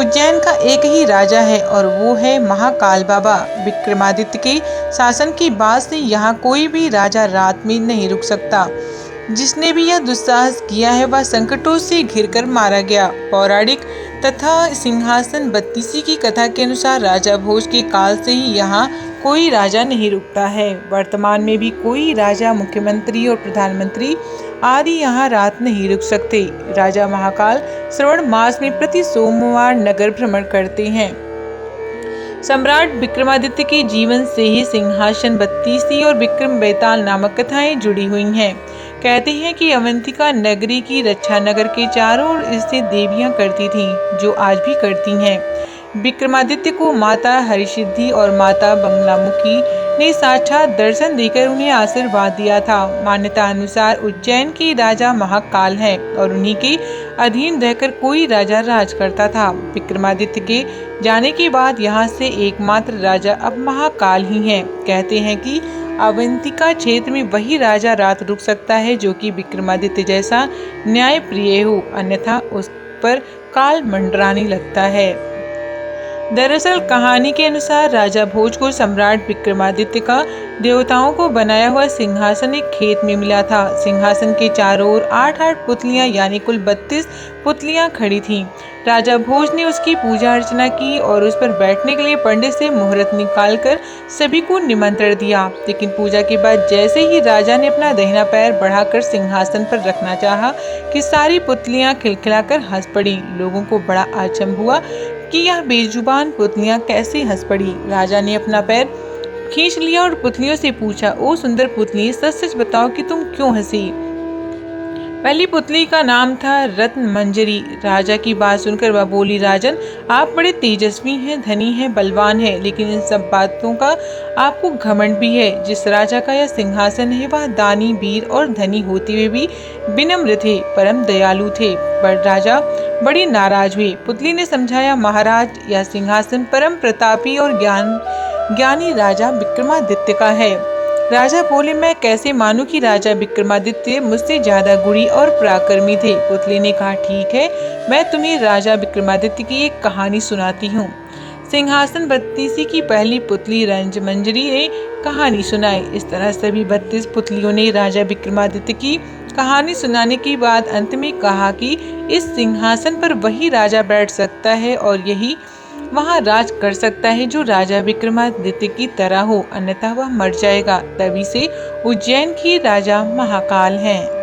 उज्जैन का एक ही राजा है और वो है महाकाल बाबा। विक्रमादित्य के शासन के बाद से यहाँ कोई भी राजा रात में नहीं रुक सकता। जिसने भी यह दुस्साहस किया है वह संकटों से घिरकर मारा गया। पौराणिक तथा सिंहासन बत्तीसी की कथा के अनुसार राजा भोज के काल से ही यहाँ कोई राजा नहीं रुकता है। वर्तमान में भी कोई राजा, मुख्यमंत्री और प्रधानमंत्री आदि यहाँ रात नहीं रुक सकते। राजा महाकाल श्रावण मास में प्रति सोमवार नगर भ्रमण करते हैं। सम्राट विक्रमादित्य के जीवन से ही सिंहासन बत्तीसी और विक्रम बेताल नामक कथाएं जुड़ी हुई हैं। कहते हैं कि अवंतिका नगरी की रक्षा नगर के चारों ओर स्थित देवियां करती थीं, जो आज भी करती हैं। विक्रमादित्य को माता हरिसिद्धि और माता बंगलामुखी ने साक्षात दर्शन देकर उन्हें आशीर्वाद दिया था। मान्यता अनुसार उज्जैन के राजा महाकाल हैं और उन्हीं के अधीन रहकर कोई राजा राज करता था। विक्रमादित्य के जाने के बाद यहाँ से एकमात्र राजा अब महाकाल ही हैं। कहते हैं कि अवंतिका क्षेत्र में वही राजा रात रुक सकता है जो कि विक्रमादित्य जैसा न्यायप्रिय हो, अन्यथा उस पर काल मंडराने लगता है। दरअसल कहानी के अनुसार राजा भोज को सम्राट विक्रमादित्य का देवताओं को बनाया हुआ सिंहासन एक खेत में मिला था। सिंहासन के चारों ओर 8-8 पुतलियां यानी कुल 32 पुतलियां खड़ी थीं। राजा भोज ने उसकी पूजा अर्चना की और उस पर बैठने के लिए पंडित से मुहूर्त निकालकर सभी को निमंत्रण दिया। लेकिन पूजा के बाद जैसे ही राजा ने अपना दाहिना पैर बढ़ाकर सिंहासन पर रखना चाहा कि सारी पुतलियां खिलखिलाकर हंस पड़ी। लोगों को बड़ा अचंभा हुआ कि यह बेजुबान पुतलियां कैसे हंस पड़ी। राजा ने अपना पैर खींच लिया और पुतलियों से पूछा, ओ सुंदर पुतली, सच सच बताओ कि तुम क्यों हंसी। पहली पुतली का नाम था रत्न मंजरी। राजा की बात सुनकर वह बोली, राजन, आप बड़े तेजस्वी हैं, धनी हैं, बलवान हैं, लेकिन इन सब बातों का आपको घमंड भी है। जिस राजा का यह सिंहासन है वह दानी, वीर और धनी होते हुए भी विनम्र थे, परम दयालु थे। पर राजा बड़ी नाराज हुए। पुतली ने समझाया, महाराज, यह सिंहासन परम प्रतापी और ज्ञानी राजा विक्रमादित्य का है। राजा बोले, मैं कैसे मानूं कि राजा विक्रमादित्य मुझसे ज्यादा गुणी और पराक्रमी थे। पुतली ने कहा, ठीक है, मैं तुम्हें राजा विक्रमादित्य की एक कहानी सुनाती हूँ। सिंहासन बत्तीसी की पहली पुतली रंजमंजरी ने कहानी सुनाई। इस तरह सभी 32 पुतलियों ने राजा विक्रमादित्य की कहानी सुनाने के बाद अंत में कहा कि इस सिंहासन पर वही राजा बैठ सकता है और यही वहाँ राज कर सकता है जो राजा विक्रमादित्य की तरह हो, अन्यथा वह मर जाएगा। तभी से उज्जैन के राजा महाकाल हैं।